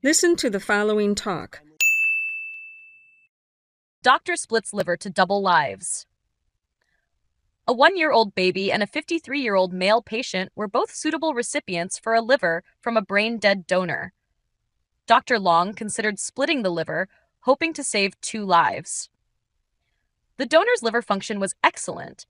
Listen to the following talk. Doctor splits liver to double lives. A 1-year-old baby and a 53-year-old male patient were both suitable recipients for a liver from a brain-dead donor. Dr. Long considered splitting the liver, hoping to save 2 lives. The donor's liver function was excellent.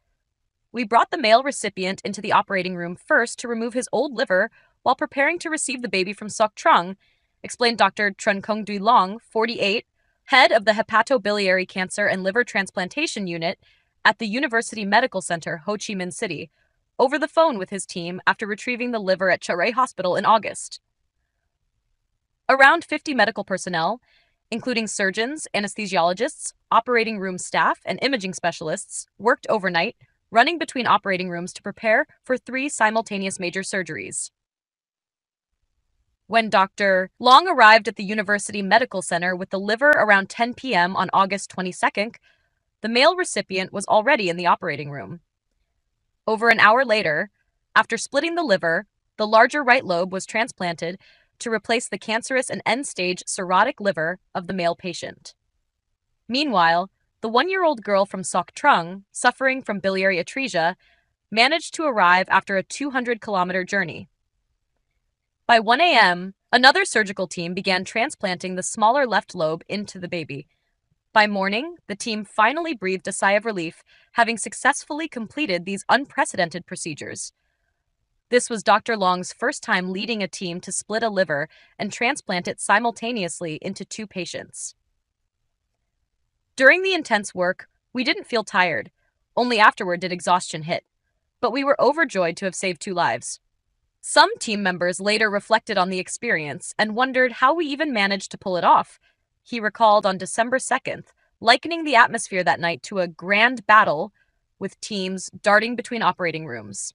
We brought the male recipient into the operating room first to remove his old liver while preparing to receive the baby from Sóc Trăng, explained Dr. Trần Công Duy Long, 48, head of the Hepatobiliary Cancer and Liver Transplantation Unit at the University Medical Center, Ho Chi Minh City, over the phone with his team after retrieving the liver at Chợ Rẫy Hospital in August. Around 50 medical personnel, including surgeons, anesthesiologists, operating room staff, and imaging specialists, worked overnight, running between operating rooms to prepare for 3 simultaneous major surgeries. When Dr. Long arrived at the University Medical Center with the liver around 10 p.m. on August 22nd, the male recipient was already in the operating room. Over an hour later, after splitting the liver, the larger right lobe was transplanted to replace the cancerous and end-stage cirrhotic liver of the male patient. Meanwhile, the 1-year-old girl from Sóc Trăng, suffering from biliary atresia, managed to arrive after a 200-kilometer journey. By 1 a.m., another surgical team began transplanting the smaller left lobe into the baby. By morning, the team finally breathed a sigh of relief, having successfully completed these unprecedented procedures. This was Dr. Long's first time leading a team to split a liver and transplant it simultaneously into 2 patients. During the intense work, we didn't feel tired. Only afterward did exhaustion hit. But we were overjoyed to have saved 2 lives. Some team members later reflected on the experience and wondered how we even managed to pull it off. He recalled on December 2nd, likening the atmosphere that night to a grand battle with teams darting between operating rooms.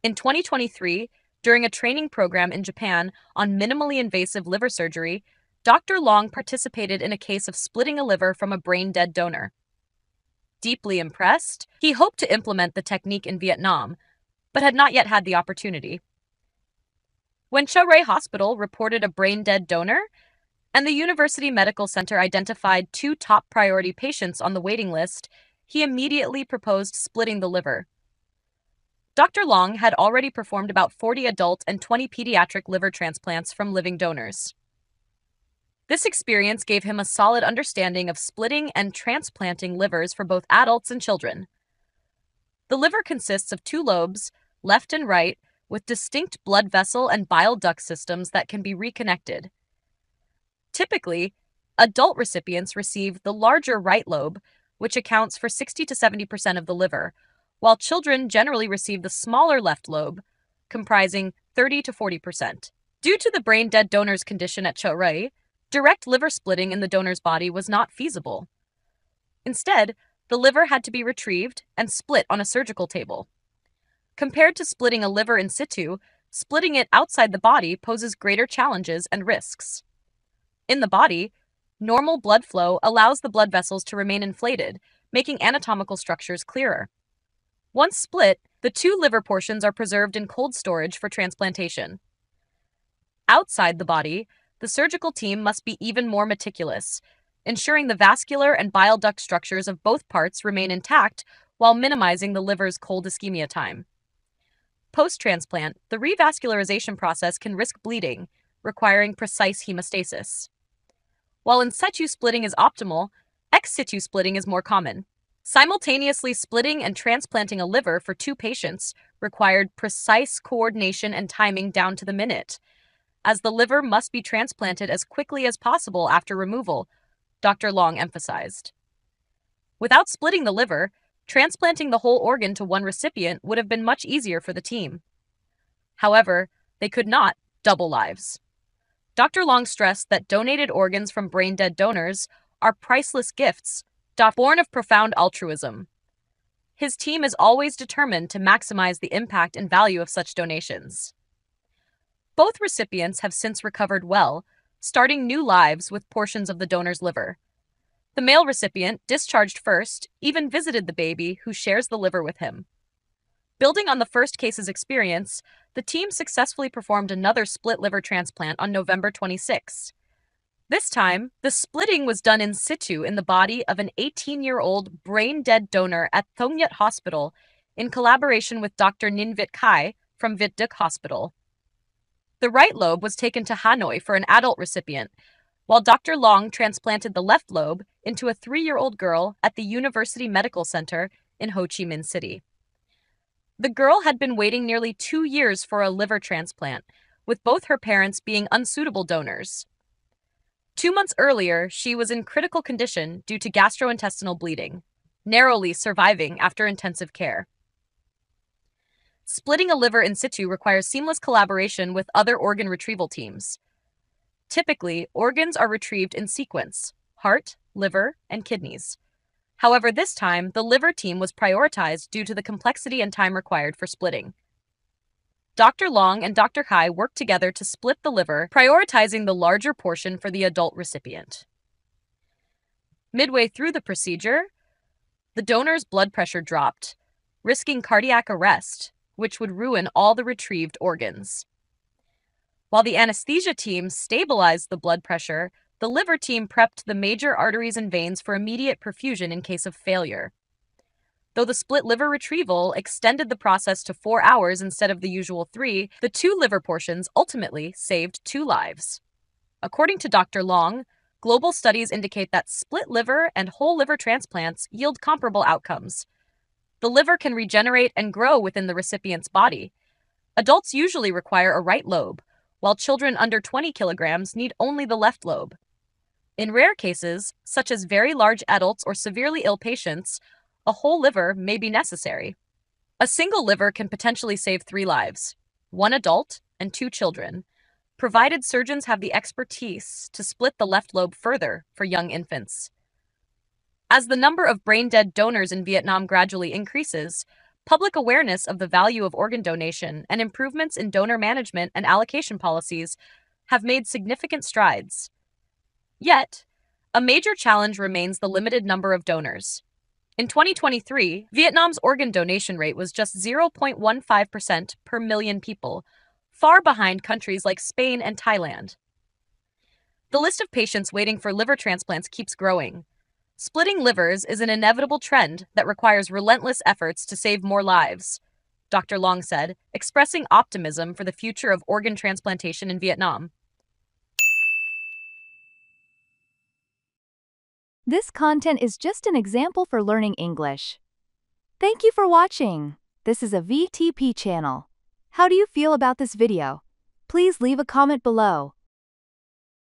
In 2023, during a training program in Japan on minimally invasive liver surgery, Dr. Long participated in a case of splitting a liver from a brain-dead donor. Deeply impressed, he hoped to implement the technique in Vietnam, but had not yet had the opportunity. When Chợ Rẫy Hospital reported a brain-dead donor, and the University Medical Center identified 2 top priority patients on the waiting list, he immediately proposed splitting the liver. Dr. Long had already performed about 40 adult and 20 pediatric liver transplants from living donors. This experience gave him a solid understanding of splitting and transplanting livers for both adults and children. The liver consists of 2 lobes, left and right, with distinct blood vessel and bile duct systems that can be reconnected. Typically, adult recipients receive the larger right lobe, which accounts for 60 to 70% of the liver, while children generally receive the smaller left lobe, comprising 30 to 40%. Due to the brain-dead donor's condition at Chợ Rẫy, direct liver splitting in the donor's body was not feasible. Instead, the liver had to be retrieved and split on a surgical table. Compared to splitting a liver in situ, splitting it outside the body poses greater challenges and risks. In the body, normal blood flow allows the blood vessels to remain inflated, making anatomical structures clearer. Once split, the 2 liver portions are preserved in cold storage for transplantation. Outside the body, the surgical team must be even more meticulous, ensuring the vascular and bile duct structures of both parts remain intact while minimizing the liver's cold ischemia time. Post-transplant, the revascularization process can risk bleeding, requiring precise hemostasis. While in situ splitting is optimal, ex situ splitting is more common. Simultaneously splitting and transplanting a liver for 2 patients required precise coordination and timing down to the minute, as the liver must be transplanted as quickly as possible after removal, Dr. Long emphasized. Without splitting the liver, transplanting the whole organ to 1 recipient would have been much easier for the team. However, they could not double lives. Dr. Long stressed that donated organs from brain-dead donors are priceless gifts, born of profound altruism. His team is always determined to maximize the impact and value of such donations. Both recipients have since recovered well, starting new lives with portions of the donor's liver. The male recipient, discharged first, even visited the baby who shares the liver with him. Building on the first case's experience, the team successfully performed another split liver transplant on November 26. This time, the splitting was done in situ in the body of an 18-year-old brain-dead donor at Thongyet Hospital in collaboration with Dr. Ninvit Kai from Vit Duc Hospital. The right lobe was taken to Hanoi for an adult recipient, while Dr. Long transplanted the left lobe into a 3-year-old girl at the University Medical Center in Ho Chi Minh City. The girl had been waiting nearly 2 years for a liver transplant, with both her parents being unsuitable donors. 2 months earlier, she was in critical condition due to gastrointestinal bleeding, narrowly surviving after intensive care. Splitting a liver in situ requires seamless collaboration with other organ retrieval teams. Typically, organs are retrieved in sequence: heart, liver, and kidneys. However, this time, the liver team was prioritized due to the complexity and time required for splitting. Dr. Long and Dr. Kai worked together to split the liver, prioritizing the larger portion for the adult recipient. Midway through the procedure, the donor's blood pressure dropped, risking cardiac arrest, which would ruin all the retrieved organs. While the anesthesia team stabilized the blood pressure, the liver team prepped the major arteries and veins for immediate perfusion in case of failure. Though the split liver retrieval extended the process to 4 hours instead of the usual 3, the 2 liver portions ultimately saved 2 lives. According to Dr. Long, global studies indicate that split liver and whole liver transplants yield comparable outcomes. The liver can regenerate and grow within the recipient's body. Adults usually require a right lobe, while children under 20 kilograms need only the left lobe. In rare cases, such as very large adults or severely ill patients, a whole liver may be necessary. A single liver can potentially save 3 lives, 1 adult and 2 children, provided surgeons have the expertise to split the left lobe further for young infants. As the number of brain-dead donors in Vietnam gradually increases, public awareness of the value of organ donation and improvements in donor management and allocation policies have made significant strides. Yet, a major challenge remains the limited number of donors. In 2023, Vietnam's organ donation rate was just 0.15% per million people, far behind countries like Spain and Thailand. The list of patients waiting for liver transplants keeps growing. Splitting livers is an inevitable trend that requires relentless efforts to save more lives, Dr. Long said, expressing optimism for the future of organ transplantation in Vietnam. This content is just an example for learning English. Thank you for watching. This is a VTP channel. How do you feel about this video? Please leave a comment below.